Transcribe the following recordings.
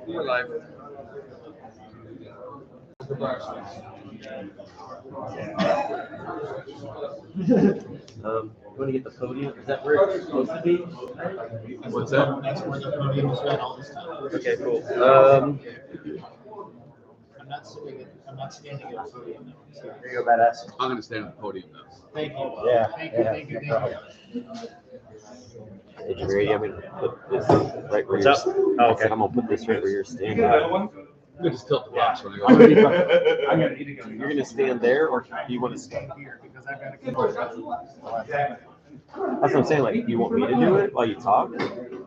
You're live. You want to get the podium? Is that where it's supposed to be? What's that? That's where the podium has been all this time. Okay, cool. I'm not standing at the podium though. So. Here you go, badass. I'm gonna stand at the podium now. Thank you. Yeah. Thank you. Thank you. Thank you. Hey, Jameer, I'm gonna put this right where What's you're. up? Oh, okay. I'm gonna put this right where you're standing. I'm gonna just tilt the box when I go. I'm gonna need to go. You're gonna stand there, or do you want to stand? Here, because I've got to keep on. That's what I'm saying. Like, you want me to do it while you talk?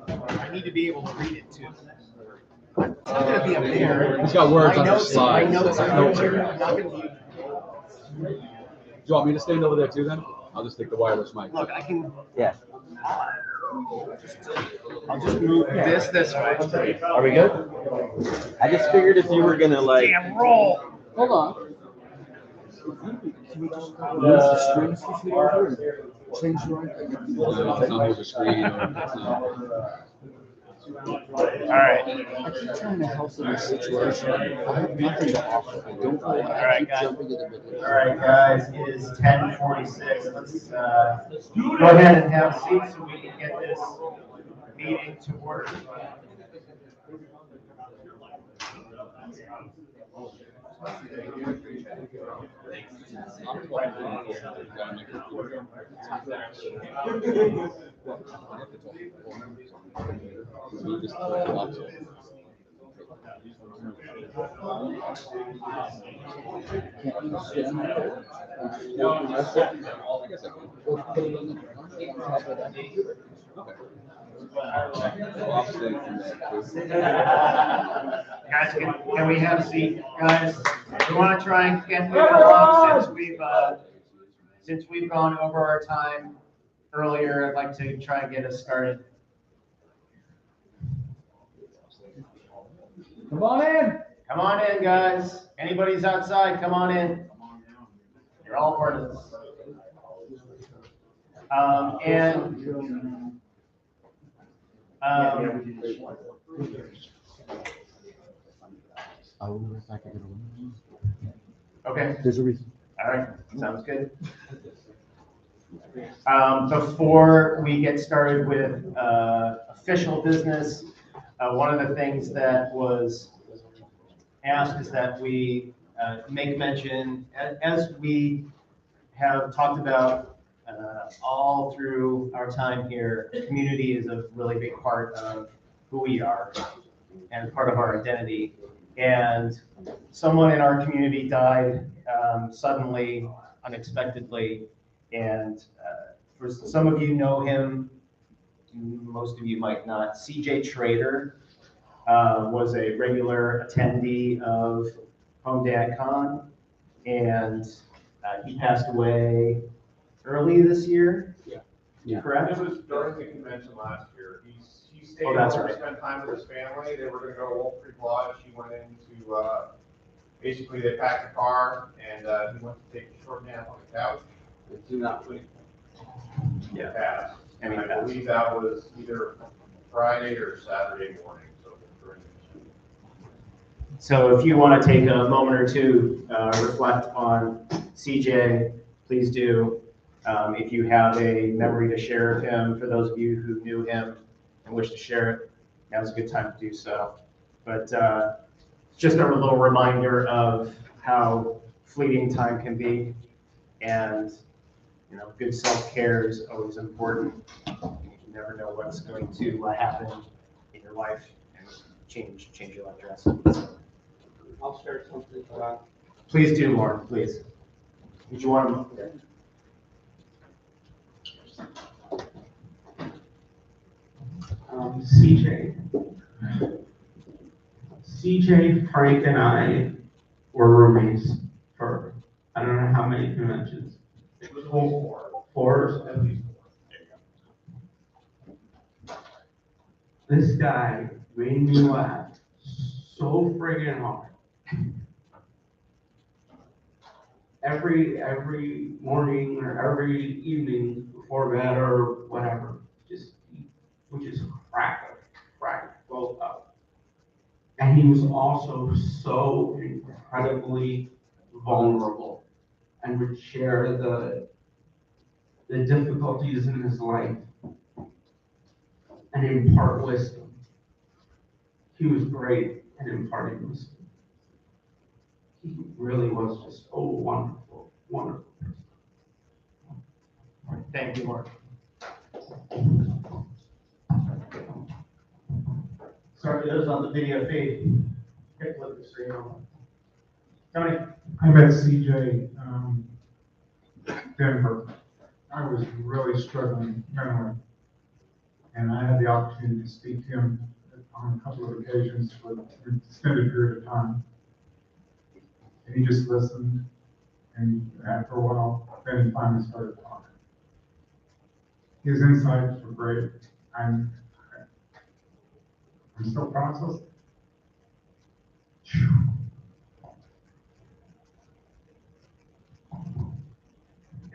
I need to be able to read it too. I'm gonna be up there. He's got words My on his notes, my slides. notes are Notes here. here. I'm not gonna be. Do you want me to stand over there too then? I'll just take the wireless mic. Look, I can. Yeah. I'll just move this way. Are we good? I just figured if you were gonna like. Damn roll. Hold on. Can we just move the screen over and change the right thing? It's not over screen or it's not. All right. I keep trying to help in this situation. I have nothing to offer. I don't know. All right, guys. Jumping in the middle. All right, guys, it is 10:46. Let's go ahead and have seats so we can get this meeting to order. So just tilt the box. Can't you stand there? I guess I can. Or put it on top of that computer? Okay. So I'll stand from there. Guys, can we have a seat, guys? We want to try and get moving along since we've gone over our time earlier. I'd like to try and get us started. Come on in. Come on in, guys. Anybody's outside, come on in. You're all part of this. I will know if I can get along. Okay. There's a reason. All right, sounds good. Before we get started with official business, one of the things that was asked is that we make mention, as we have talked about all through our time here, community is a really big part of who we are and part of our identity. And someone in our community died suddenly, unexpectedly, and for some of you know him, most of you might not. CJ Trader was a regular attendee of HomeDadCon, and he passed away early this year. Yeah. Correct? It was during the convention last year. He stayed Oh, that's home to right. spend time with his family. They were gonna go to Wolf Creek Lodge. He went into, basically they packed a car and, he went to take a short nap on the couch. Do not put. He passed. And he I passed. believe that was either Friday or Saturday morning, so. during the- So if you want to take a moment or two, reflect on CJ, please do. If you have a memory to share of him, for those of you who knew him and wish to share it, now's a good time to do so. But just a little reminder of how fleeting time can be, and good self-care is always important. You never know what's going to happen in your life and change your life drastically. So, I'll share something. please do, Lauren, please. Did you want to? CJ, Frank, and I were roommates for I don't know how many conventions. It was four. Four. At least four. This guy made me laugh so friggin' hard. Every morning or every evening before bed or whatever, just we just crack both up. And he was also so incredibly vulnerable and would share the difficulties in his life and impart wisdom. He was great at imparting wisdom. He really was just so wonderful, wonderful. Thank you, Mark. Sorry, those on the video feed. Take a look at the screen. Tony? I met CJ, Denver. I was really struggling mentally. And I had the opportunity to speak to him on a couple of occasions for an extended period of time. And he just listened, and after a while, then he finally started talking. His insights were great. I'm still processing.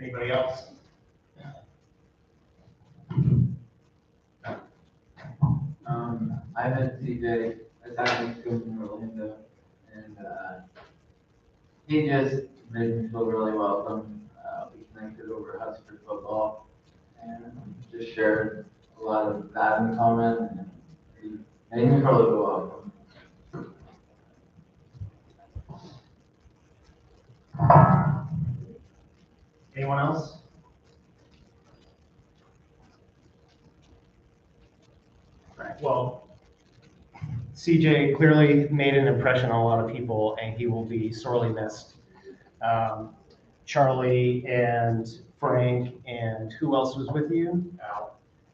Anybody else? I met CJ at Diamond School in Orlando, and he just made me feel really welcome. We connected over Husker football, and just shared a lot of that in common, and he made me feel really welcome. Anyone else? Right. Well, CJ clearly made an impression on a lot of people, and he will be sorely missed. Charlie and Frank and who else was with you?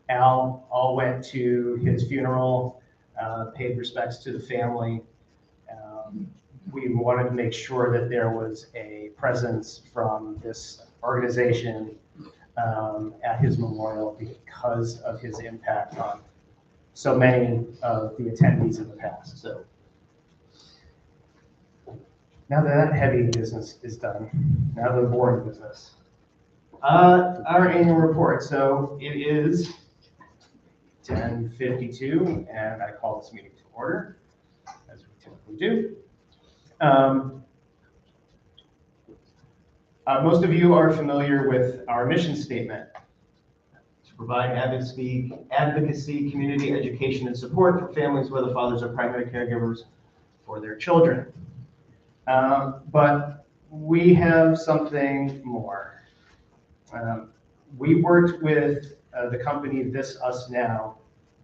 Al all went to his funeral, paid respects to the family. We wanted to make sure that there was a presence from this organization at his memorial because of his impact on so many of the attendees in the past. So now that heavy business is done, now the boring business. Our annual report. So it is 10:52, and I call this meeting to order, as we typically do. Most of you are familiar with our mission statement: to provide advocacy, community education, and support for families where the fathers are primary caregivers for their children. But we have something more. We worked with the company This Us Now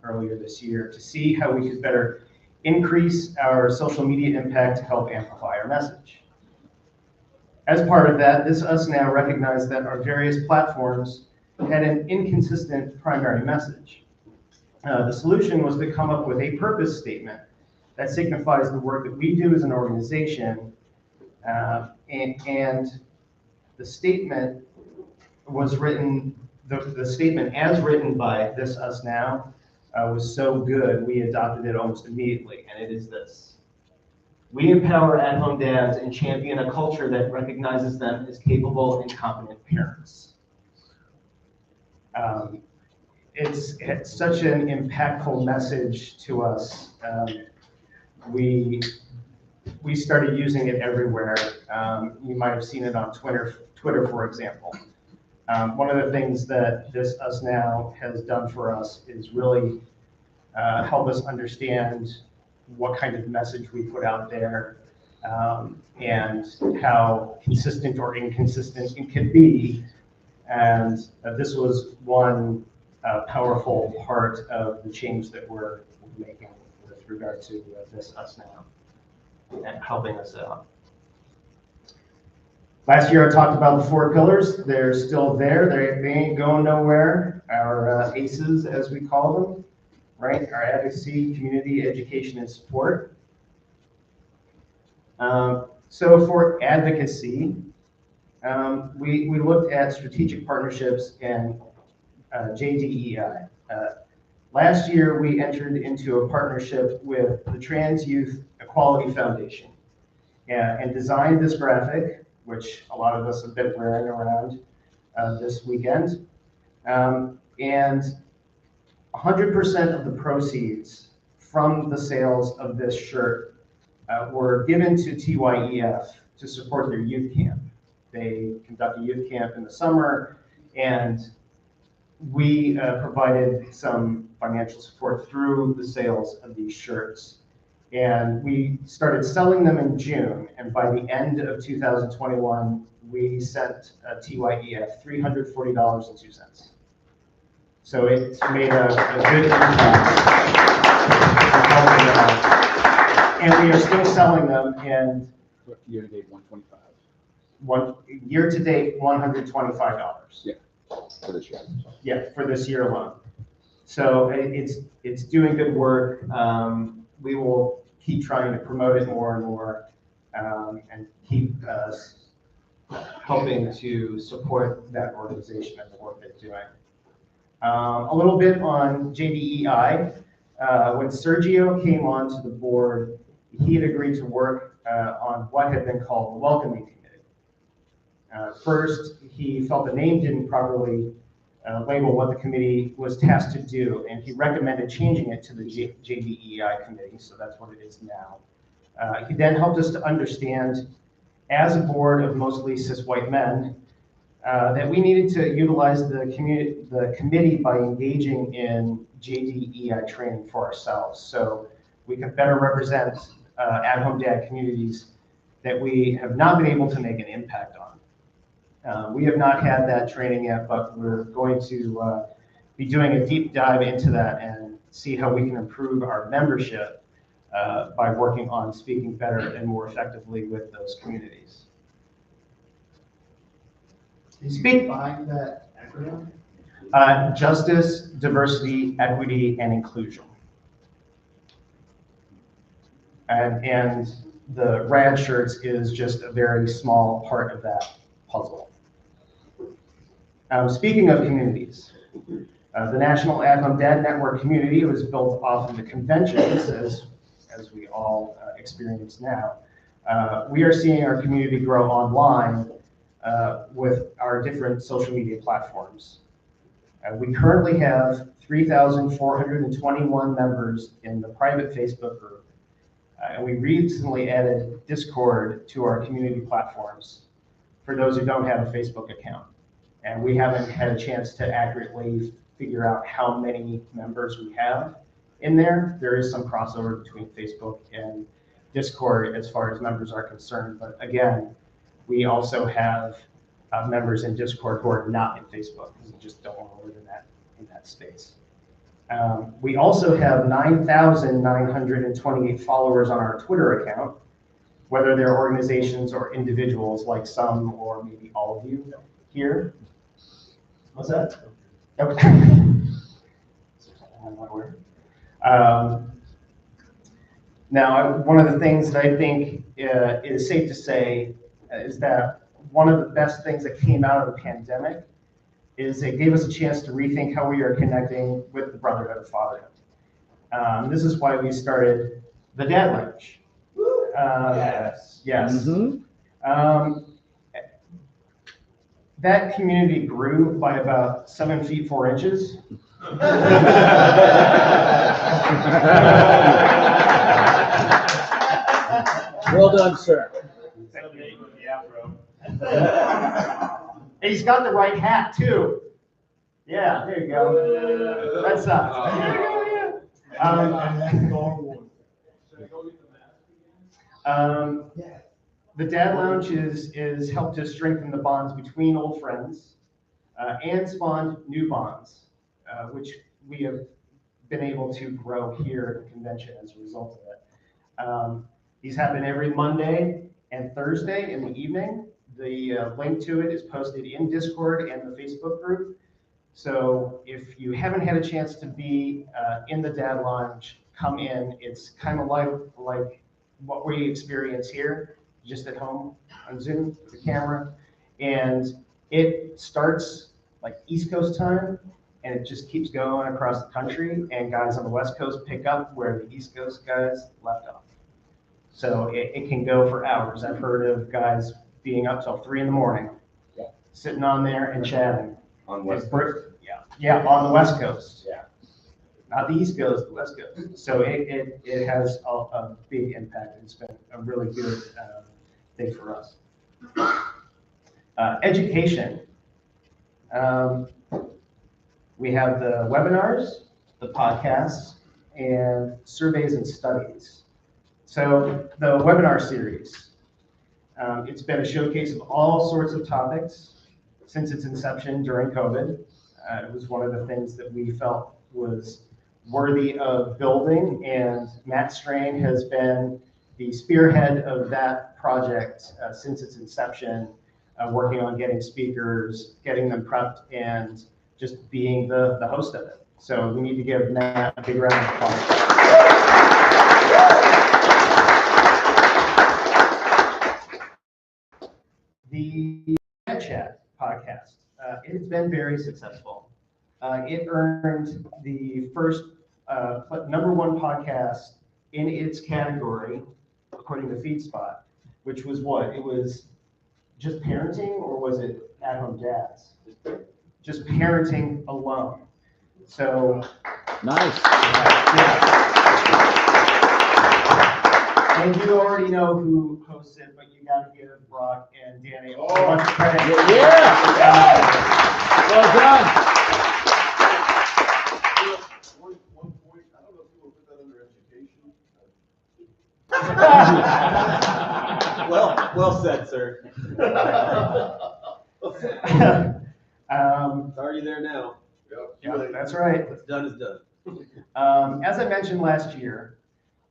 earlier this year to see how we could better increase our social media impact to help amplify our message. As part of that, This Us Now recognized that our various platforms had an inconsistent primary message. The solution was to come up with a purpose statement that signifies the work that we do as an organization, and the statement was written, the statement as written by This Us Now was so good, we adopted it almost immediately, and it is this: we empower at-home dads and champion a culture that recognizes them as capable and competent parents. It's such an impactful message to us. We started using it everywhere. You might have seen it on Twitter, for example. One of the things that This Us Now has done for us is really help us understand what kind of message we put out there, and how consistent or inconsistent it can be. And this was one powerful part of the change that we're making with regard to This Us Now and helping us out. Last year I talked about the 4 pillars. They're still there. They ain't going nowhere. Our ACEs, as we call them, right? Our advocacy, community, education, and support. So for advocacy, we looked at strategic partnerships and JDEI. Last year, we entered into a partnership with the Trans Youth Equality Foundation, and designed this graphic, which a lot of us have been wearing around this weekend. And 100% of the proceeds from the sales of this shirt were given to TYEF to support their youth camp. They conduct a youth camp in the summer, and we provided some financial support through the sales of these shirts. And we started selling them in June, and by the end of 2021, we sent TYEF $340.02. So it's made a good impact. And we are still selling them, and Year to date, 125. year to date, $125. Yeah, for this year. Yeah, for this year alone. So it's doing good work. We will keep trying to promote it more and more, and keep helping to support that organization and the work they're doing. A little bit on JDEI. When Sergio came onto the board, he had agreed to work on what had been called the Welcoming Committee. First, he felt the name didn't properly label what the committee was tasked to do, and he recommended changing it to the JDEI committee, so that's what it is now. He then helped us to understand, as a board of mostly cis white men, that we needed to utilize the committee by engaging in JDEI training for ourselves, so we could better represent at-home dad communities that we have not been able to make an impact on. We have not had that training yet, but we're going to be doing a deep dive into that and see how we can improve our membership by working on speaking better and more effectively with those communities. Speak behind that acronym. Justice, diversity, equity, and inclusion. And the rad shirts is just a very small part of that puzzle. Speaking of communities, the National At-Home Dad Network community was built off of the conventions, as we all experience now. We are seeing our community grow online with our different social media platforms. We currently have 3,421 members in the private Facebook group. And we recently added Discord to our community platforms for those who don't have a Facebook account. And we haven't had a chance to accurately figure out how many members we have in there. There is some crossover between Facebook and Discord as far as members are concerned. But again, we also have members in Discord who are not in Facebook because they just don't want to live in that space. We also have 9,928 followers on our Twitter account, whether they're organizations or individuals like some or maybe all of you here. What's that? Okay. Now, one of the things that I think is safe to say is that one of the best things that came out of the pandemic is it gave us a chance to rethink how we are connecting with the brotherhood of fatherhood. This is why we started the Dad Lounge. Yes. Mm-hmm. That community grew by about 7 feet 4 inches. Well done, sir. And he's got the right hat too. Yeah, there you go. Red Sox. The Dad Lounge is helped to strengthen the bonds between old friends and spawned new bonds, which we have been able to grow here at the convention as a result of it. These happen every Monday and Thursday in the evening. The link to it is posted in Discord and the Facebook group. So if you haven't had a chance to be in the Dad Lounge, come in. It's kind of like what we experience here, just at home on Zoom with the camera. And it starts like East Coast time, and it just keeps going across the country. And guys on the West Coast pick up where the East Coast guys left off. So it can go for hours. I've heard of guys being up till 3 a.m, sitting on there and chatting. On West Coast. Yeah, on the West Coast. Yeah. not the East Coast, the West Coast. So it has a big impact. It's been a really good thing for us. Education. We have the webinars, the podcasts, and surveys and studies. So the webinar series, it's been a showcase of all sorts of topics since its inception during COVID. It was one of the things that we felt was worthy of building, and Matt Strain has been the spearhead of that project since its inception, working on getting speakers, getting them prepped, and just being the host of it. So we need to give Matt a big round of applause. The Chat podcast, it's been very successful. It earned the first #1 podcast in its category, according to FeedSpot, which was what? It was just parenting, or was it at-home dads? Just parenting alone. So Nice. yeah. And you already know who hosts it, but you got to give Brock and Danny a bunch of credit. Yeah. Well done. One point, I don't know if you will put that under education. Well said, sir. It's already there now. Yeah, that's right. What's done is done. As I mentioned last year,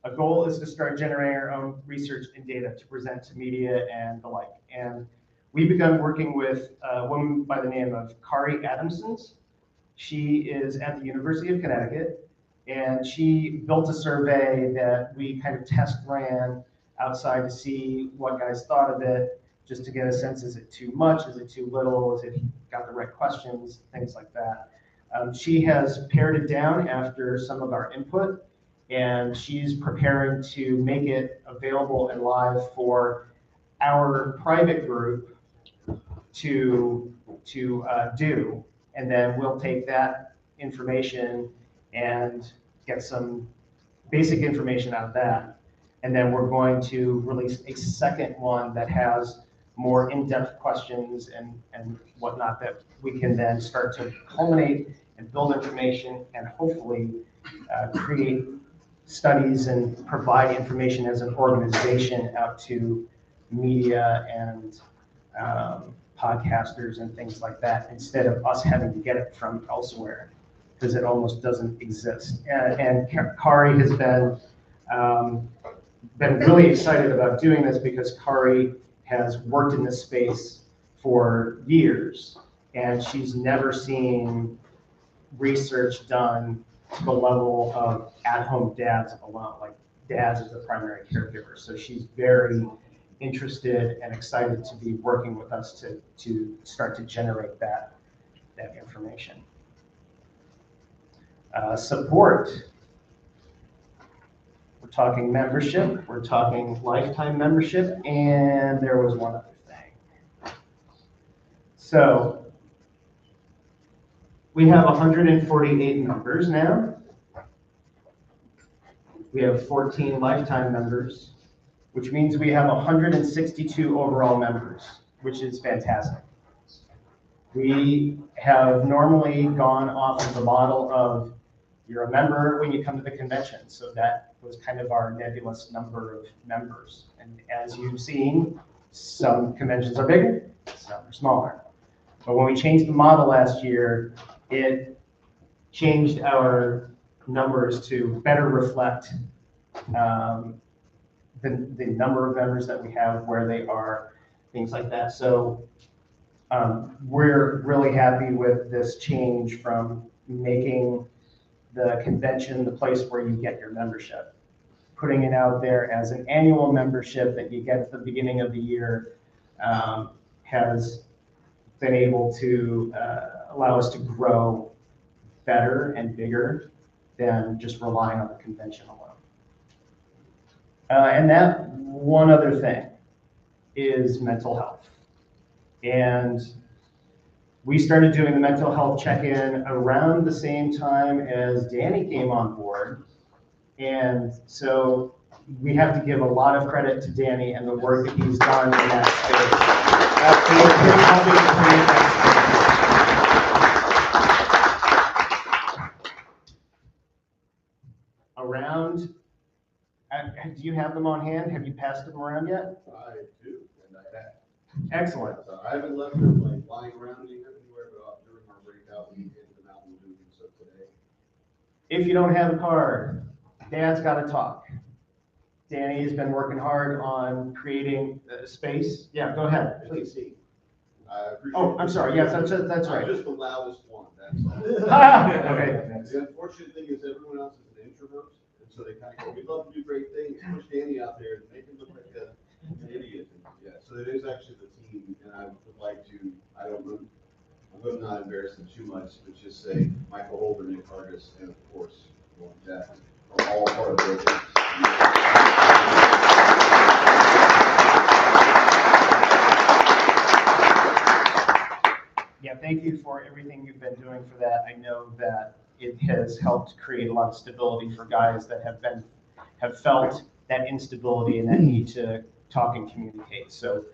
a goal is to start generating our own research and data to present to media and the like. And we've begun working with a woman by the name of Kari Adamsons. She is at the University of Connecticut, and she built a survey that we kind of test ran outside to see what guys thought of it, just to get a sense, is it too much, is it too little, is it got the right questions, things like that. She has pared it down after some of our input, and she's preparing to make it available and live for our private group to do. And then we'll take that information and get some basic information out of that. And then we're going to release a second one that has more in-depth questions and whatnot that we can then start to culminate and build information and hopefully create studies and provide information as an organization out to media and podcasters and things like that, instead of us having to get it from elsewhere, because it almost doesn't exist. And Kari has been really excited about doing this, because Kari has worked in this space for years, and she's never seen research done to the level of at-home dads alone, like dads as the primary caregiver. So she's very interested and excited to be working with us to start to generate that information. Support. We're talking membership, we're talking lifetime membership, and there was one other thing. So we have 148 members now. We have 14 lifetime members, which means we have 162 overall members, which is fantastic. We have normally gone off of the model of you're a member when you come to the convention. So that was kind of our nebulous number of members. And as you've seen, some conventions are bigger, some are smaller. But when we changed the model last year, it changed our numbers to better reflect the number of members that we have, where they are, things like that. So we're really happy with this change from making the convention the place where you get your membership, putting it out there as an annual membership that you get at the beginning of the year, has been able to allow us to grow better and bigger than just relying on the convention alone. And that one other thing is mental health. And we started doing the mental health check-in around the same time as Danny came on board. And so we have to give a lot of credit to Danny and the work that he's done in that space. Around, do you have them on hand? Have you passed them around yet? I do, and I have. Excellent. I haven't left them like lying around anywhere, but during our breakout, we hit them out and do so today. If you don't have a card, Dad's got to talk. Danny has been working hard on creating a space. Yeah, go ahead, please. I appreciate. Oh, I'm sorry. Yes, that's right. I'm just the loudest one, that's all. Okay. The unfortunate thing is everyone else is an introvert, and so they kind of go, we'd love to do great things, push Danny out there and make him look like an idiot. Yeah, so it is actually the team, and I would like to, I hope not embarrass them too much, but just say Michael Holder, Nick Hargis, and of course, Lauren Jack are all part of their teams. Yeah, thank you for everything you've been doing for that. I know that it has helped create a lot of stability for guys that have felt that instability and that need to talk and communicate. So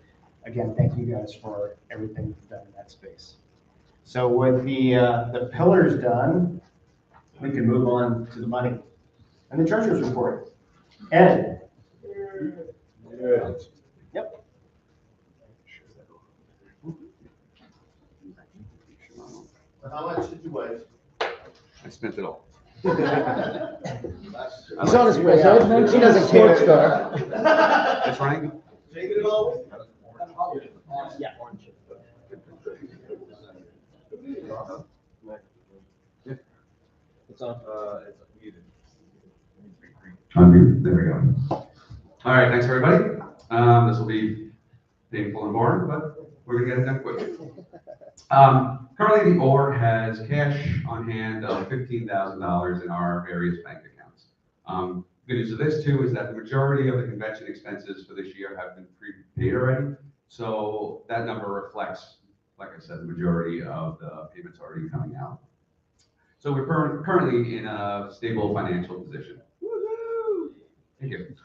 again, thank you guys for everything you've done in that space. So with the pillars done, we can move on to the money and the treasurer's report. Ed. Yep. How much did you weigh? I spent it all. He's on his way out. He doesn't care. That's right. Taking it all? Yeah. It's on. Unmute. There we go. All right, thanks everybody. This will be painful and boring, but we're gonna get it done quick. Currently, the board has cash on hand of $15,000 in our various bank accounts. Good news of this too is that the majority of the convention expenses for this year have been prepaid already. So that number reflects, like I said, the majority of the payments already coming out. So we're currently in a stable financial position. Woo-hoo! Thank you.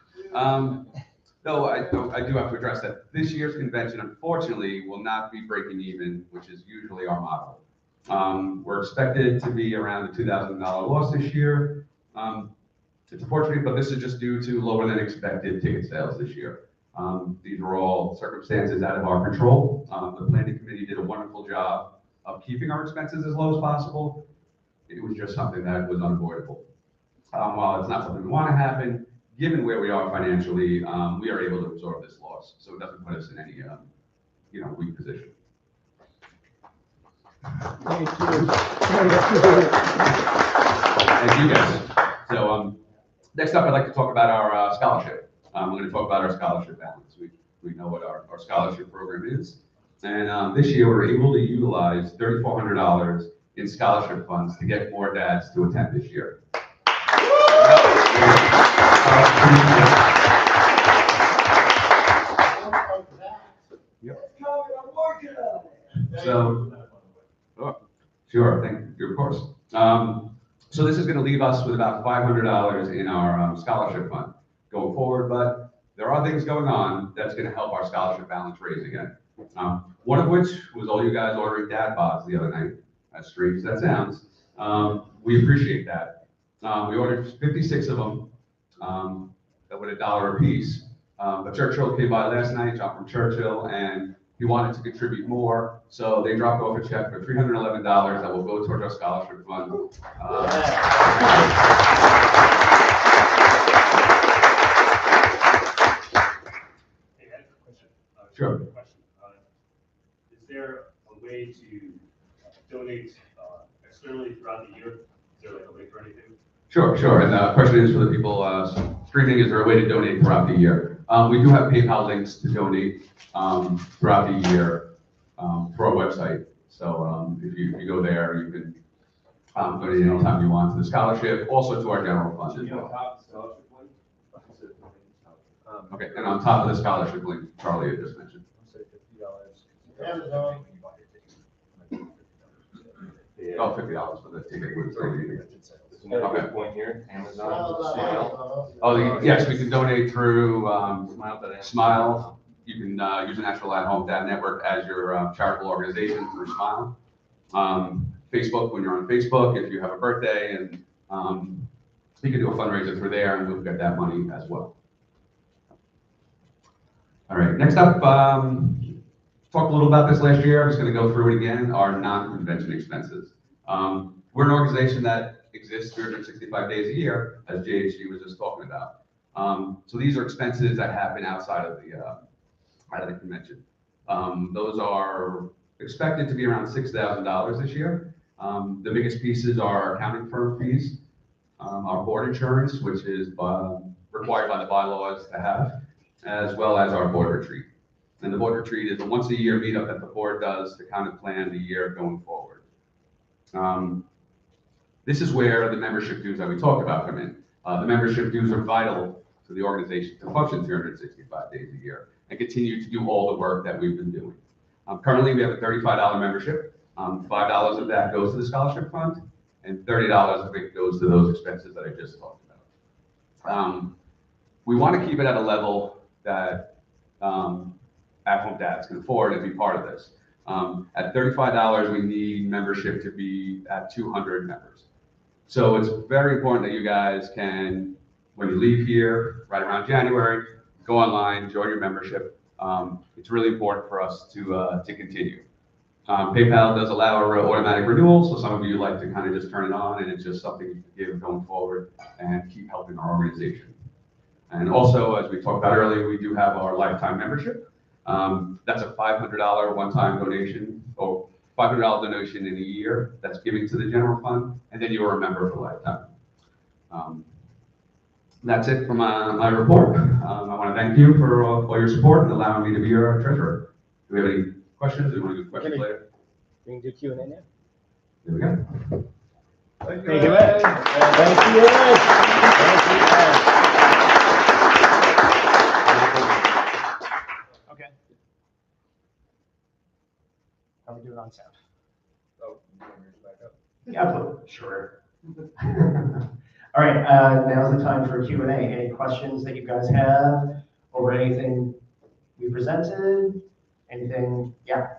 Though I do have to address that this year's convention, unfortunately, will not be breaking even, which is usually our model. We're expected to be around the $2,000 loss this year. It's unfortunate, but this is just due to lower than expected ticket sales this year. These are all circumstances out of our control. The planning committee did a wonderful job of keeping our expenses as low as possible. It was just something that was unavoidable. While it's not something we want to happen, given where we are financially, we are able to absorb this loss. So it doesn't put us in any, weak position. Thank you. Thank you guys. So next up, I'd like to talk about our scholarship. We're going to talk about our scholarship balance. We know what our scholarship program is. And this year, we were able to utilize $3,400 in scholarship funds to get more dads to attend this year. So, sure, thank you, of course. So this is going to leave us with about $500 in our scholarship fund going forward, but there are things going on that's going to help our scholarship balance raise again. One of which was all you guys ordering dad bods the other night, as strange as that sounds. We appreciate that. We ordered 56 of them that were $1 a piece. But Churchill came by last night, John from Churchill, and he wanted to contribute more. So they dropped off a check for $311 that will go towards our scholarship fund. Sure. Is there a way to donate externally throughout the year? Is there like a link or anything? Sure. And the question is for the people streaming, is there a way to donate throughout the year? We do have PayPal links to donate throughout the year through our website. So if you go there, you can donate anytime you want to the scholarship, also to our general fund as well. Okay, and on top of the scholarship link, Charlie had just mentioned. Oh, $50 for the ticket. Okay. Point here, Amazon, Smile. Yes, we can donate through Smile. You can use the National at Home Dad Network as your charitable organization through Smile. Facebook, when you're on Facebook, if you have a birthday, and you can do a fundraiser through there, and we'll get that money as well. All right, next up, talked a little about this last year. I'm just going to go through it again. Our non-convention expenses. We're an organization that exists 365 days a year, as JHG was just talking about. So these are expenses that happen outside of the convention. Those are expected to be around $6,000 this year. The biggest pieces are accounting firm fees, our board insurance, which is required by the bylaws to have, as well as our board retreat. And the board retreat is a once a year meetup that the board does to kind of plan the year going forward. This is where the membership dues that we talked about come in. The membership dues are vital to the organization to function 365 days a year and continue to do all the work that we've been doing. Currently, we have a $35 membership. $5 of that goes to the scholarship fund, and $30 of it goes to those expenses that I just talked about. We want to keep it at a level that at-home dads can afford and be part of this. At $35, we need membership to be at 200 members. So it's very important that you guys can, when you leave here, right around January, go online, join your membership. It's really important for us to continue. PayPal does allow automatic renewal, so some of you like to kind of just turn it on, and it's just something you can give going forward and keep helping our organization. And also, as we talked about earlier, we do have our lifetime membership. That's a $500 one-time donation, or $500 donation in a year that's given to the general fund, and then you are a member for lifetime. That's it for my report. I want to thank you for all your support and allowing me to be your treasurer. Do we have any questions? Do we want to do questions later? We can do Q&A now. There we go. Thank you, Ed. Thank you, Ed. Okay. How are we doing on sound? Oh, you want me to back up? Yeah, sure. All right, now's the time for Q&A. Any questions that you guys have over anything we presented? Anything? Yeah.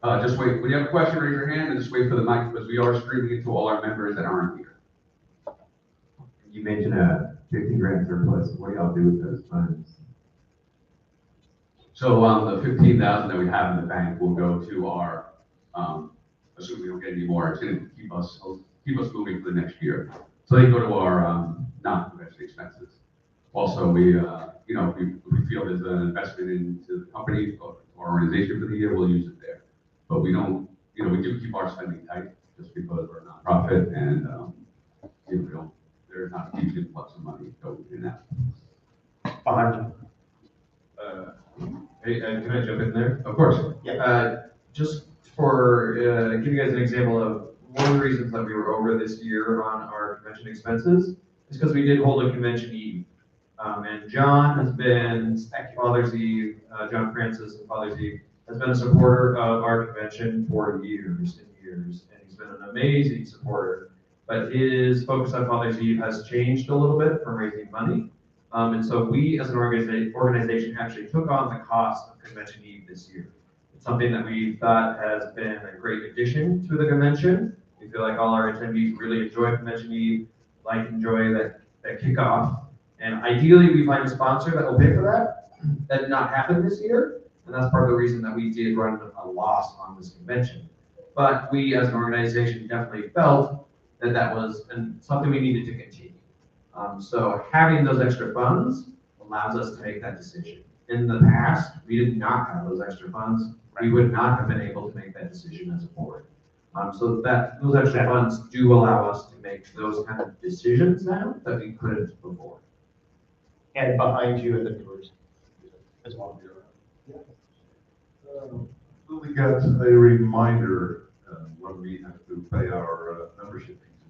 Just wait. When you have a question, raise your hand and just wait for the mic, because we are streaming it to all our members that aren't here. You mentioned a 50 grand surplus. What do y'all do with those funds? So the 15,000 that we have in the bank will go to our, assuming we don't get any more, it's going to keep us moving for the next year. So they go to our non-convention expenses. Also, we feel there's an investment into the company or our organization for the year, we'll use it there. But we don't, we do keep our spending tight just because we're a nonprofit, and there's not a huge influx of money going in that. Behind you. Hey, can I jump in there? Of course. Yeah. Just for give you guys an example of one of the reasons that we were over this year on our convention expenses is because we did hold a convention Eve. And John has been, Father's Eve, John Francis and Father's Eve, has been a supporter of our convention for years and years, and he's been an amazing supporter. But his focus on Father's Eve has changed a little bit from raising money. And so we, as an organization, actually took on the cost of Convention Eve this year. It's something that we thought has been a great addition to the convention. We feel like all our attendees really enjoy Convention Eve, enjoy that kickoff. And ideally, we find a sponsor that will pay for that. That did not happen this year. And that's part of the reason that we did run a loss on this convention. But we, as an organization, definitely felt that that was something we needed to continue. So having those extra funds allows us to make that decision. In the past, we did not have those extra funds. We would not have been able to make that decision as a board. So that those extra funds do allow us to make those kind of decisions now that we couldn't before. And behind you at the doors as well. We got a reminder when we have to pay our membership fees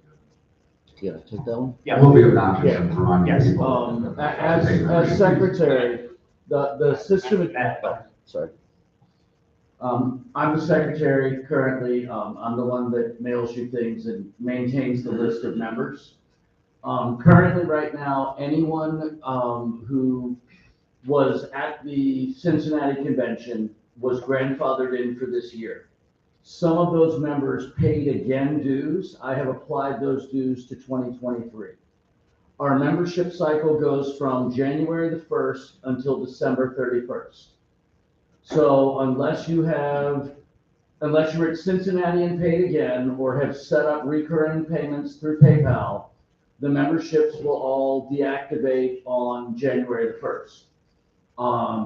again. Yeah, take that one. Yeah. Will be an option Yeah. to remind Yes. people. As secretary, the system, sorry. I'm the secretary currently. I'm the one that mails you things and maintains the list of members. Currently, right now, anyone, who was at the Cincinnati convention was grandfathered in for this year. Some of those members paid again dues. I have applied those dues to 2023. Our membership cycle goes from January the 1st until December 31st. So unless you're at Cincinnati and paid again, or have set up recurring payments through PayPal, the memberships will all deactivate on January the 1st.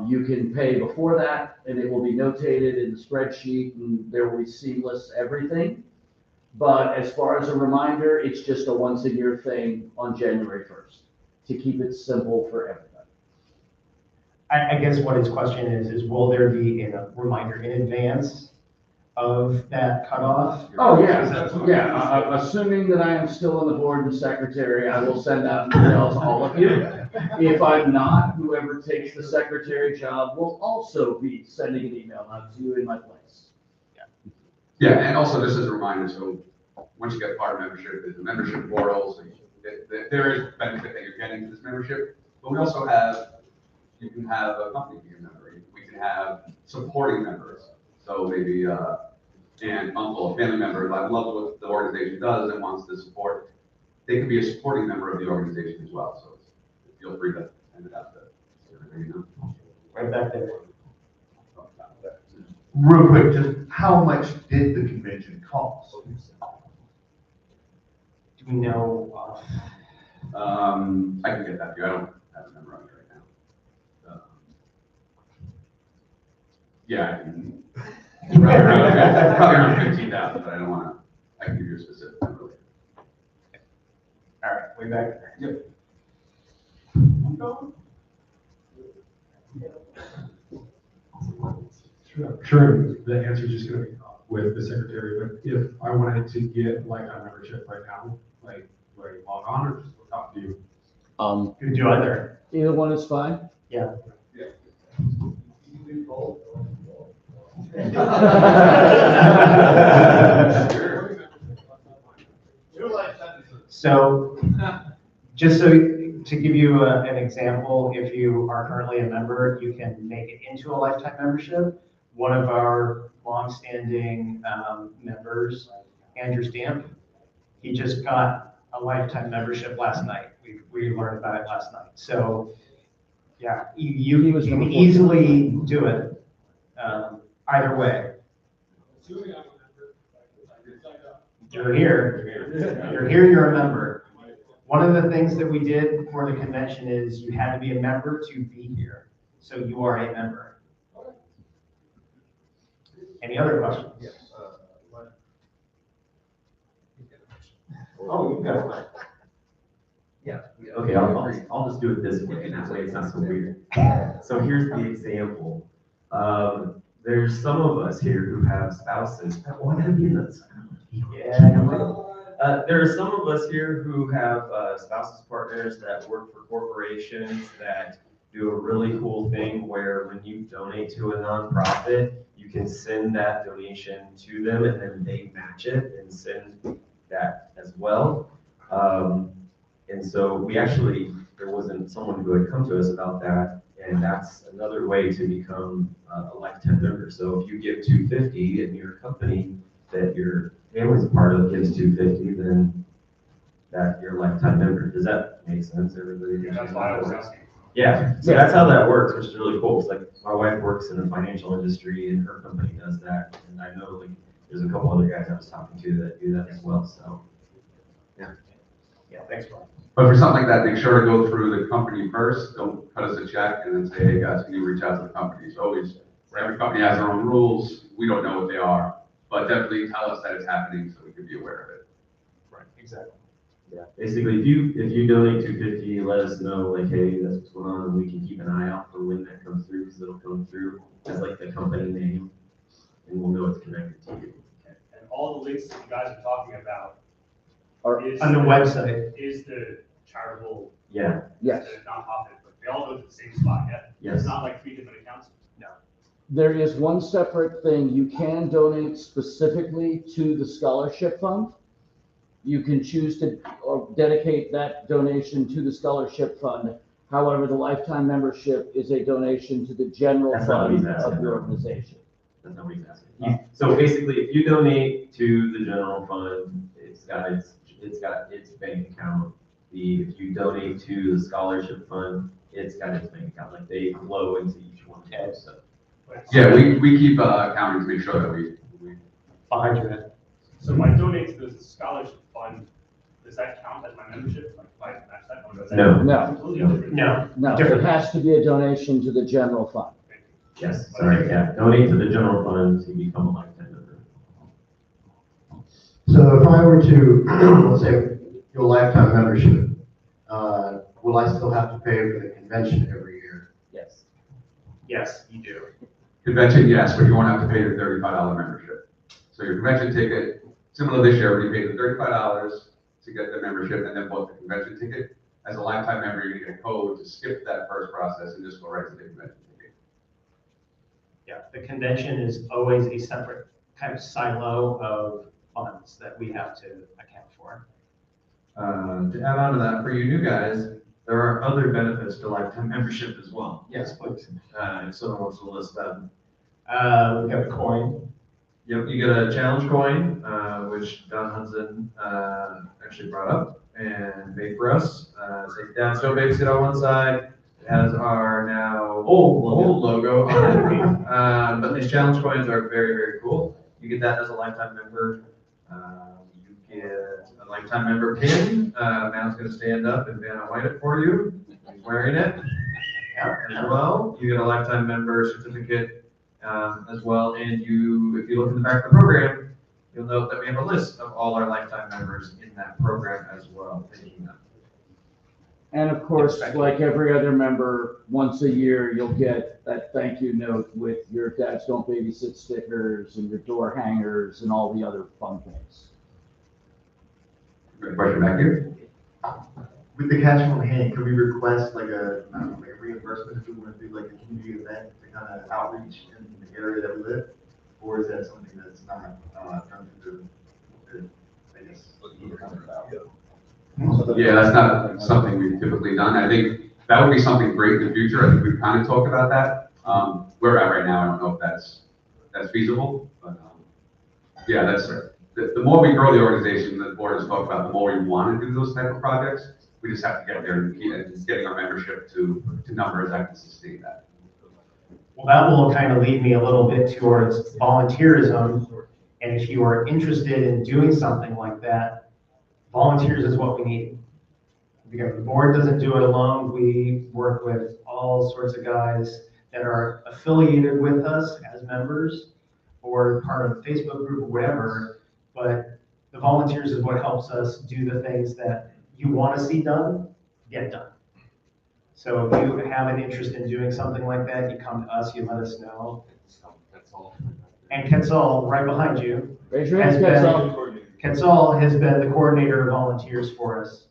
You can pay before that, and it will be notated in the spreadsheet, and there will be seamless everything. But as far as a reminder, it's just a once a year thing on January 1st, to keep it simple for everybody. I guess what his question is will there be a reminder in advance of that cutoff? Oh, yeah. Assuming that I am still on the board and secretary, I will send out emails to all of you. If I'm not, whoever takes the secretary job will also be sending an email out to you in my place. Yeah, and also just as a reminder, so once you get part of membership, there's a membership portal, so there is benefit that you're getting to this membership. But we also have, you can have a company be a member. We can have supporting members. So maybe aunt, uncle, a family member, I love what the organization does and wants to support. They can be a supporting member of the organization as well. So feel free to send it out to everybody you know. Right back there. Real quick, just how much did the convention cost? Do we know? I can get that to you. I don't have a number on it right now. Yeah, I can. Probably around 15,000, but I don't want to. I can give you a specific number later. All right, way back there. Yep. Sure, the answer is just gonna be with the secretary, but if I wanted to get lifetime membership right now, like, do I log on or just talk to you? You can do either. Either one is fine. Yeah. So, just so to give you an example, if you are currently a member, you can make it into a lifetime membership. One of our longstanding members, Andrew Stamp, he just got a lifetime membership last night. We learned about it last night. So, yeah, you can easily do it either way. You're here, you're a member. One of the things that we did for the convention is you had to be a member to be here. So you are a member. Any other questions? Yes. Oh, you've got one. Yeah, okay, I'll just do it this way, and that way it's not so weird. So here's the example. There's some of us here who have spouses. Oh, I gotta be in this. Yeah. There are some of us here who have spouses, partners that work for corporations that do a really cool thing where when you donate to a nonprofit, you can send that donation to them and then they match it and send that as well. And so there wasn't someone who had come to us about that, and that's another way to become a lifetime member. So if you give $250 and your company that your family's a part of gives $250, then that you're a lifetime member. Does that make sense, everybody? Yeah, that's why I was asking. Yeah, so that's how that works, which is really cool. It's like my wife works in the financial industry and her company does that, and I know like there's a couple other guys I was talking to that do that as well. So yeah. Yeah, thanks, Ron. But for something like that, make sure to go through the company first. Don't cut us a check and then say, hey guys, can you reach out to the company? It's always, every company has their own rules. We don't know what they are, but definitely tell us that it's happening so we can be aware of it. Right, exactly. Yeah, basically, if you donate $250, let us know like, hey, that's what's going on, and we can keep an eye out for when that comes through, because it'll come through as like the company name, and we'll know it's connected to you. And all the links that you guys are talking about is on the website. Is the charitable, Yeah. Yes. the nonprofit, but they all go to the same spot, yeah? Yes. It's not like 3 different accounts? No. There is one separate thing. You can donate specifically to the scholarship fund. You can choose to or dedicate that donation to the scholarship fund. However, the lifetime membership is a donation to the general That's not what he's fund asking. of the organization. That's not what he's asking. So basically, if you donate to the general fund, it's got its bank account. If you donate to the scholarship fund, it's got its bank account. Like they flow into each one. Okay. So. Yeah, we keep accounting to make sure that we. Behind your head. So if I donate to the scholarship fund, does that count as my membership? Like if I match that, or does that? No. No. Completely different? No, it has to be a donation to the general fund. Yes, sorry, yeah, donate to the general fund to become a lifetime member. So if I were to, let's say, do a lifetime membership, will I still have to pay for the convention every year? Yes. Yes, you do. Convention, yes, but you won't have to pay the $35 membership. So your convention ticket, similar this year, you pay the $35 to get the membership and then book the convention ticket. As a lifetime member, you're gonna get a code to skip that first process and just go right to the convention ticket. Yeah, the convention is always a separate kind of silo of funds that we have to account for. To add on to that, for you new guys, there are other benefits to lifetime membership as well. Yes, please. If someone wants to list them. We have a coin. Yep, you get a challenge coin, which Don Hudson actually brought up and made for us. It's like Dad's So Big Sit on one side. It has our now old logo on it. But these challenge coins are very, very cool. You get that as a lifetime member. You get a lifetime member pin. Matt's going to stand up and Vanna White it for you. He's wearing it. As well. You get a lifetime member certificate as well. And if you look in the back of the program, you'll note that we have a list of all our lifetime members in that program as well. Thanking them. And of course, like every other member, once a year, you'll get that thank you note with your Dads Don't Babysit stickers and your door hangers and all the other fun things. Question back here? With the cash on hand, can we request like a reimbursement if we want to do like a community event to kind of outreach in the area that we live? Or is that something that's not done through the, I guess? Yeah, that's not something we've typically done. I think that would be something great in the future. I think we've kind of talked about that. Where we're at right now, I don't know if that's feasible, but yeah, that's the more we grow the organization, the board has talked about, the more we want to do those type of projects. We just have to get there and keep getting our membership to numbers that can sustain that. Well, that will kind of lead me a little bit towards volunteerism. And if you are interested in doing something like that, volunteers is what we need. Because the board doesn't do it alone. We work with all sorts of guys that are affiliated with us as members or part of a Facebook group or whatever. But the volunteers is what helps us do the things that you want to see done, get done. So if you have an interest in doing something like that, you come to us, you let us know. And Quetzal, right behind you, Raise your hands, Quetzal has been the coordinator of volunteers for us.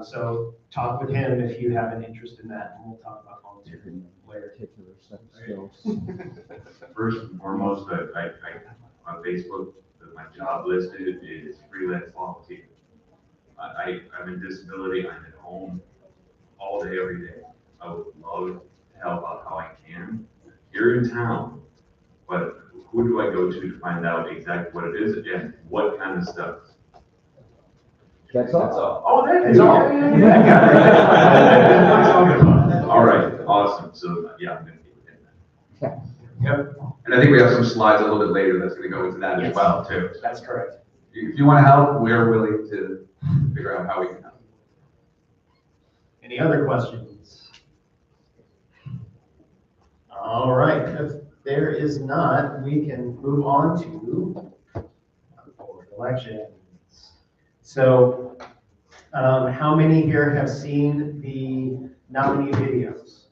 So talk with him if you have an interest in that, and we'll talk about volunteering later. First and foremost, I on Facebook, my job listed is freelance volunteer. I'm in disability, I'm at home all day, every day. I would love to help out how I can here in town, but who do I go to find out exactly what it is and what kind of stuff? That's all. Oh, That's all. All right, awesome. So yeah, I'm gonna be within that. Yep. And I think we have some slides a little bit later that's going to go into that as Yes. well too. That's correct. If you want to help, we're willing to figure out how we can help. Any other questions? All right, if there is not, we can move on to board elections. So, how many here have seen the nominee videos?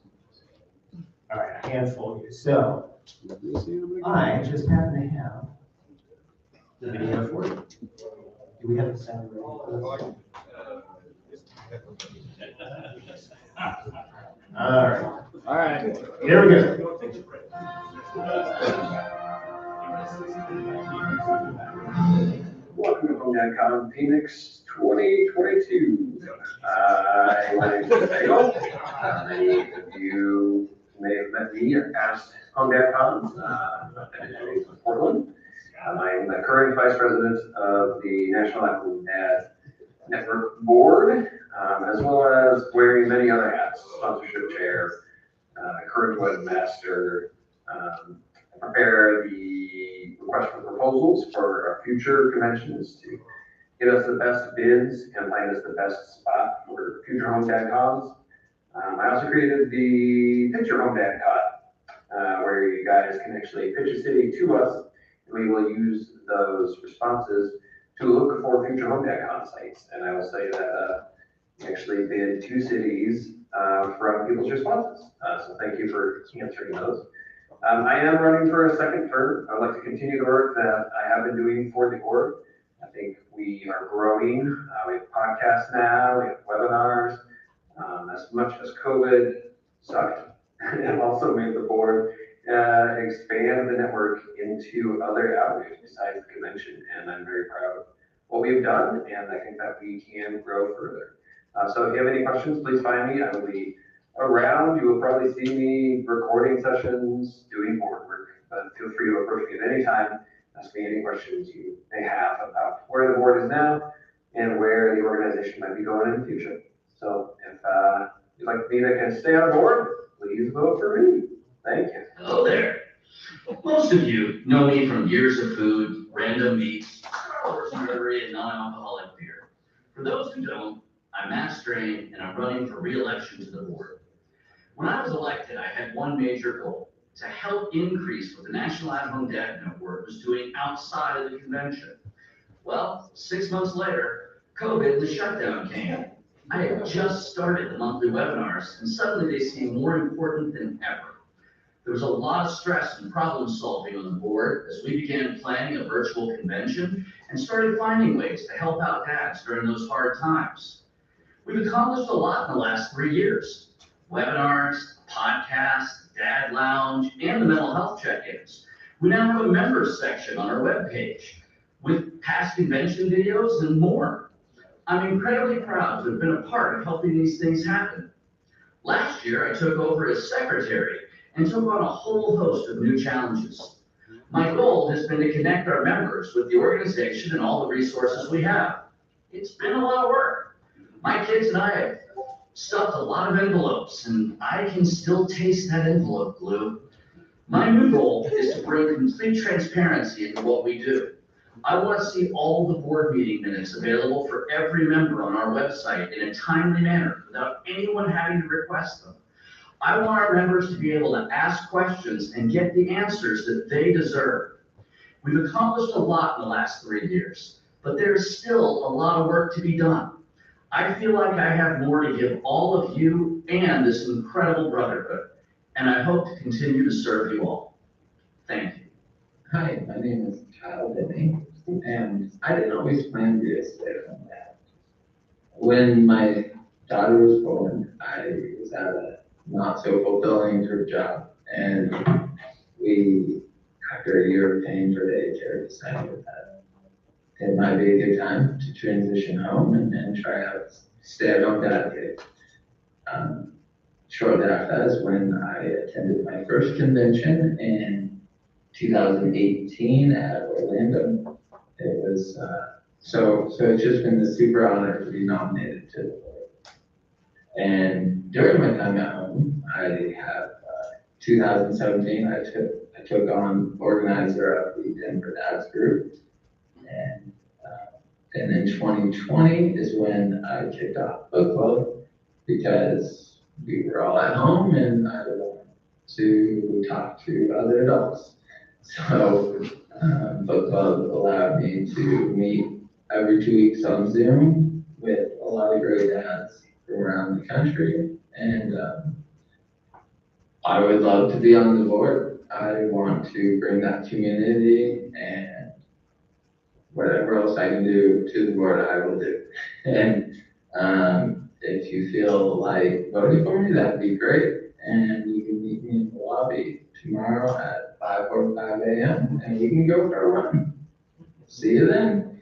All right, a handful of you. So, I just happen to have the video for you. Do we have the sound ready for this? All right. All right, here we go. Welcome to HomeDadCon Phoenix 2022. My name is Dale. Many of you may have met me at HomeDadCon. I've been in Portland. I am the current Vice President of the National HomeDad Network Board, as well as wearing many other hats, sponsorship chair, current webmaster, prepare the request for proposals for our future conventions to get us the best bids and find us the best spot for future HomeDadCons. I also created the Picture HomeDadCon, where you guys can actually pitch a city to us, and we will use those responses to look for future HomeDadCon sites. And I will say that we actually bid 2 cities from people's responses. So thank you for answering those. I am running for a second term. I'd like to continue the work that I have been doing for the board. I think we are growing. We have podcasts now, we have webinars. As much as COVID sucked, and also made the board expand the network into other avenues besides the convention. And I'm very proud of what we've done, and I think that we can grow further. So if you have any questions, please find me. I will be around. You will probably see me recording sessions, doing board work, but feel free to approach me at any time. Ask me any questions you may have about where the board is now and where the organization might be going in the future. So if you'd like me to stay on board, please vote for me. Thank you. Hello there. Most of you know me from years of food, random meats, surgery, and non-alcoholic beer. For those who don't, I'm Matt Strain, and I'm running for re-election to the board. When I was elected, I had one major goal: to help increase what the National at-Home Dad Network was doing outside of the convention. Well, 6 months later, COVID and the shutdown came. I had just started the monthly webinars, and suddenly they seemed more important than ever. There was a lot of stress and problem solving on the board as we began planning a virtual convention and started finding ways to help out dads during those hard times. We've accomplished a lot in the last 3 years. Webinars, podcasts, Dad Lounge, and the mental health check-ins. We now have a members section on our webpage with past convention videos and more. I'm incredibly proud to have been a part of helping these things happen. Last year, I took over as secretary and took on a whole host of new challenges. My goal has been to connect our members with the organization and all the resources we have. It's been a lot of work. My kids and I have stuffed a lot of envelopes, and I can still taste that envelope glue. My new goal is to bring complete transparency into what we do. I want to see all the board meeting minutes available for every member on our website in a timely manner without anyone having to request them. I want our members to be able to ask questions and get the answers that they deserve. We've accomplished a lot in the last 3 years, but there's still a lot of work to be done. I feel like I have more to give all of you and this incredible brotherhood, and I hope to continue to serve you all. Thank you. Hi, my name is Kyle Binney, and I didn't always plan to be a stay-at-home dad. When my daughter was born, I was at a not-so-fulfilling group job, and we, after a year of paying for the daycare, decided that it might be a good time to transition home and try out stay-at-home dad gig. Shortly after that is when I attended my first convention in 2018 at Orlando. It was, so it's just been a super honor to be nominated to the board. And during my time at home, I have, 2017, I took on organizer of the Denver Dads Group. And then 2020 is when I kicked off book club because we were all at home and I wanted to talk to other adults. So book club allowed me to meet every 2 weeks on Zoom with a lot of great dads from around the country. And I would love to be on the board. I want to bring that community and whatever else I can do to the board, I will do. And if you feel like voting for me, that'd be great. And you lobby tomorrow at 5:45 a.m. and we can go for a run. See you then.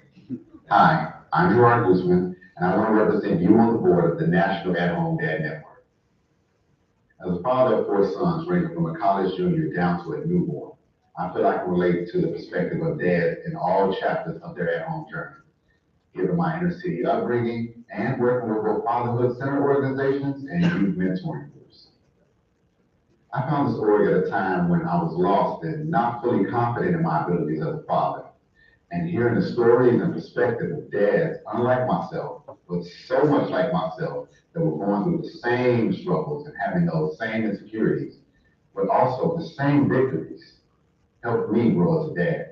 Hi, I'm Gerard Guzman, and I want to represent you on the board of the National At-Home Dad Network. As a father of 4 sons, ranging from a college junior down to a newborn, I feel I can relate to the perspective of dads in all chapters of their at-home journey. Given my inner city upbringing and working with both fatherhood center organizations and youth mentoring groups. I found this org at a time when I was lost and not fully confident in my abilities as a father. And hearing the stories and perspective of dads, unlike myself, but so much like myself, that were going through the same struggles and having those same insecurities, but also the same victories, helped me grow as a dad.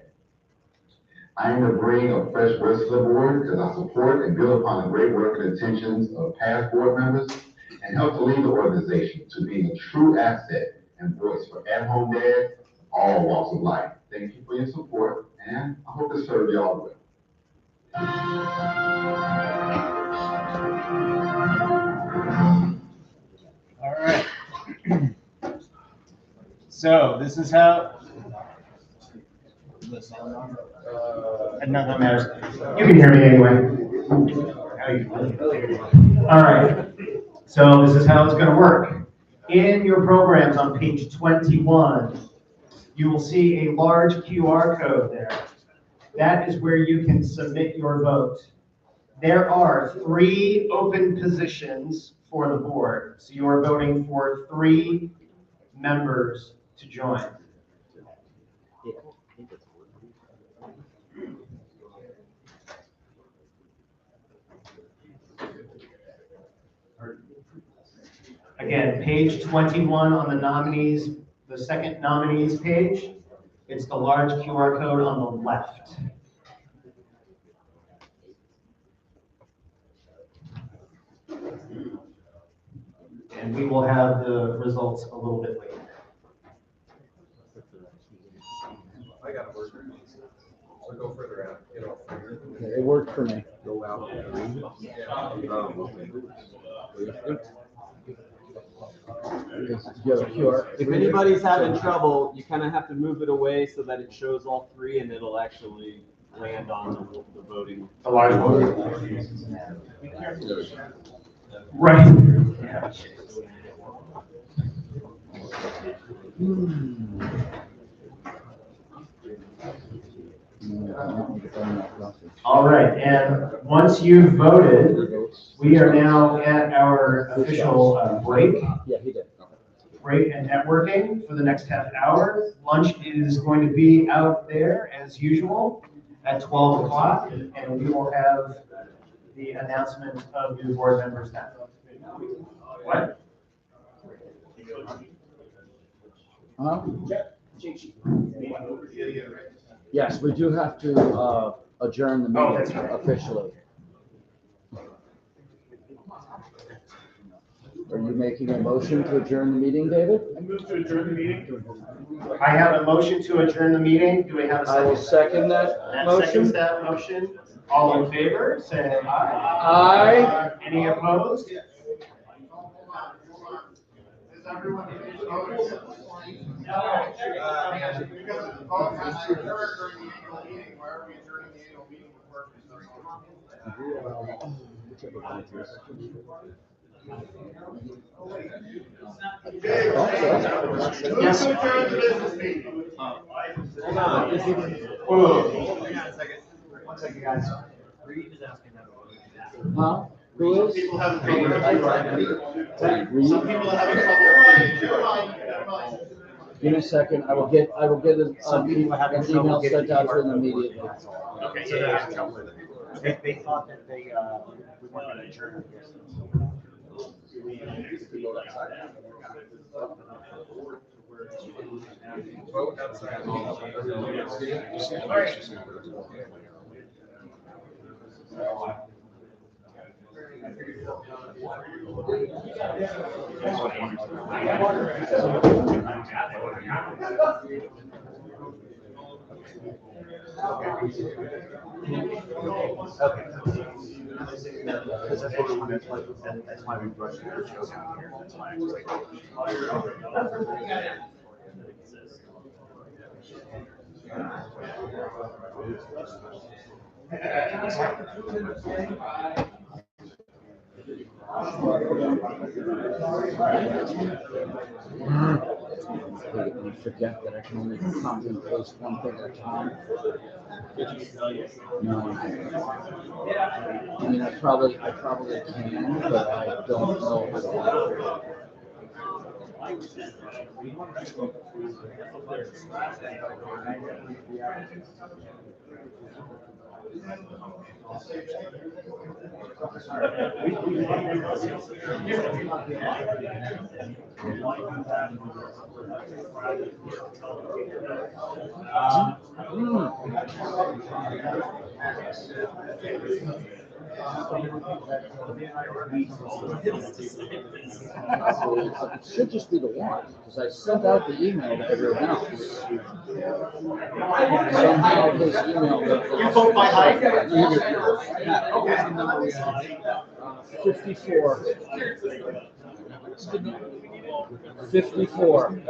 I aim to bring a fresh voice to the board because I support and build upon the great work and intentions of past board members and help to lead the organization to being a true asset and voice for at-home dads of all walks of life. Thank you for your support, and I hope to serve y'all well. All right. So this is how. Nothing matters. You can hear me anyway. All right. So this is how it's going to work. In your programs on page 21, you will see a large QR code there. That is where you can submit your vote. There are 3 open positions for the board. So you are voting for 3 members to join. Again, page 21 on the nominees, the second nominees page, it's the large QR code on the left. And we will have the results a little bit later. I got to work. So go further out. Get off here. Okay, it worked for me. Go out. If anybody's having trouble, you kind of have to move it away so that it shows all 3 and it'll actually land on the voting. The large one. Right. All right, and once you've voted, we are now at our official break. Yeah, he did. Break and networking for the next half hour. Lunch is going to be out there as usual at 12 o'clock, and we will have the announcement of new board members then. What? Huh? Yes, we do have to adjourn the meeting officially. Are you making a motion to adjourn the meeting, David? I move to adjourn the meeting. I have a motion to adjourn the meeting. Do we have a second? I will second that motion. Seconds that motion. All in favor, say aye. Aye. Any opposed? Is everyone finished voting? Because the vote has to occur during the annual meeting. Why are we adjourning the annual meeting before we start? Yes. To adjourn the business meeting. Hold on. Whoa. Hang on a second. 1 second, guys. Reed is asking that. Huh? Who is? People have trouble. Reed? Some people have trouble. Give me a second. I will get an having trouble email getting sent out to QR them immediately. Okay, so they're having trouble with it. They thought that we weren't going to adjourn. That's why we rushed the show down here. That's why I was like, You forget that I can only copy and paste one thing at a time. No. I mean, I probably can, but I don't know how to. It should just be the one, because I sent out the email to everyone else. Somehow his email. You vote by height? Okay. 54. 54. Again,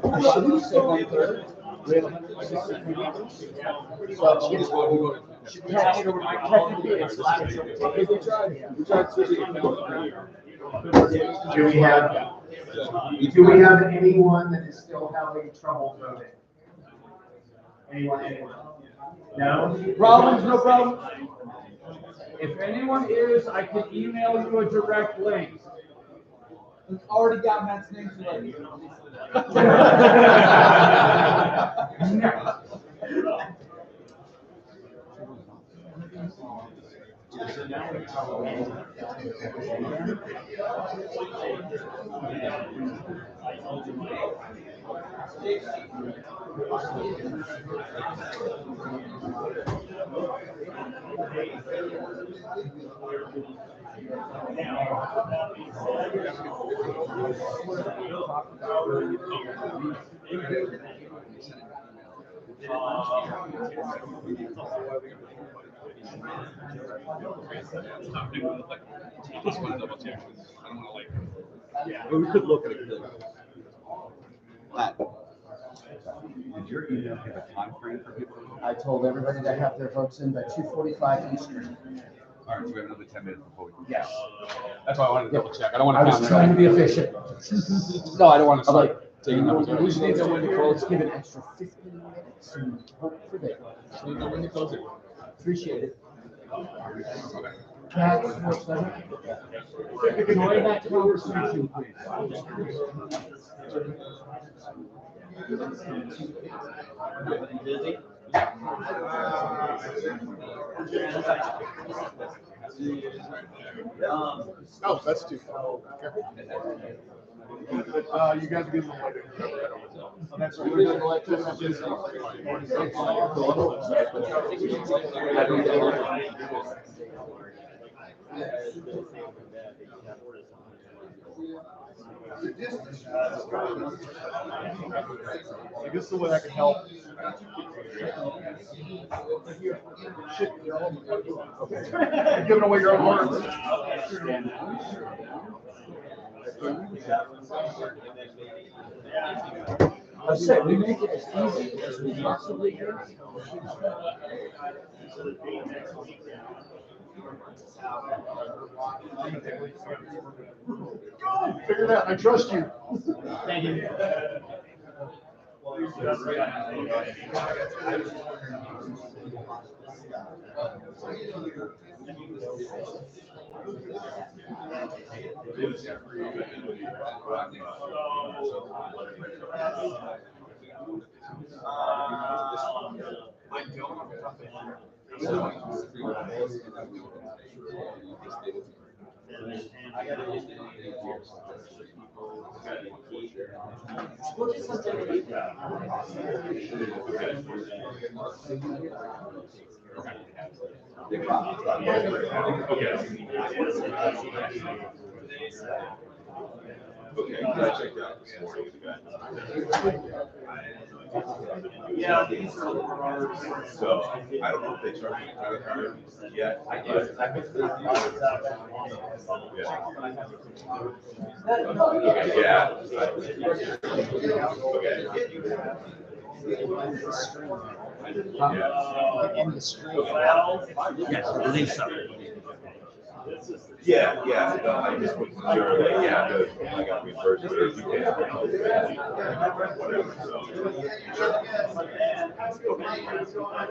I should have said 130. We have 160. So, technically, it's Do we have anyone that is still having trouble voting? Anyone? No? Problems, no problem. If anyone is, I can email you a direct link. We've already got Matt's name tonight. We could look at it. Did your email have a time frame for people? I told everybody to have their votes in by 2:45 Eastern. All right, so we have another 10 minutes before we. Yes. That's why I wanted to double check. I don't want to. I was trying to be efficient. No, I don't want to. I'm like, taking we numbers. just need to know when to close, give an extra 15 minutes and hope for that. Just need to know when to close it. Appreciate it. Okay. Cat, what's that? Join that conversation, please. Oh, that's too far. You guys are getting later. Oh, that's right. We're doing like this. I guess the way I can help. Shit, you're all you're giving away your own words. I said, we make it as easy as we possibly can. Go, figure it out. I trust you. Thank you. Yeah. So I don't know if they charge you credit card yet. Yeah. And the screen. Yes, I believe so. Yeah, yeah, no, I just was concerned, like, yeah, good, I got reimbursed, but if you can't, whatever, so.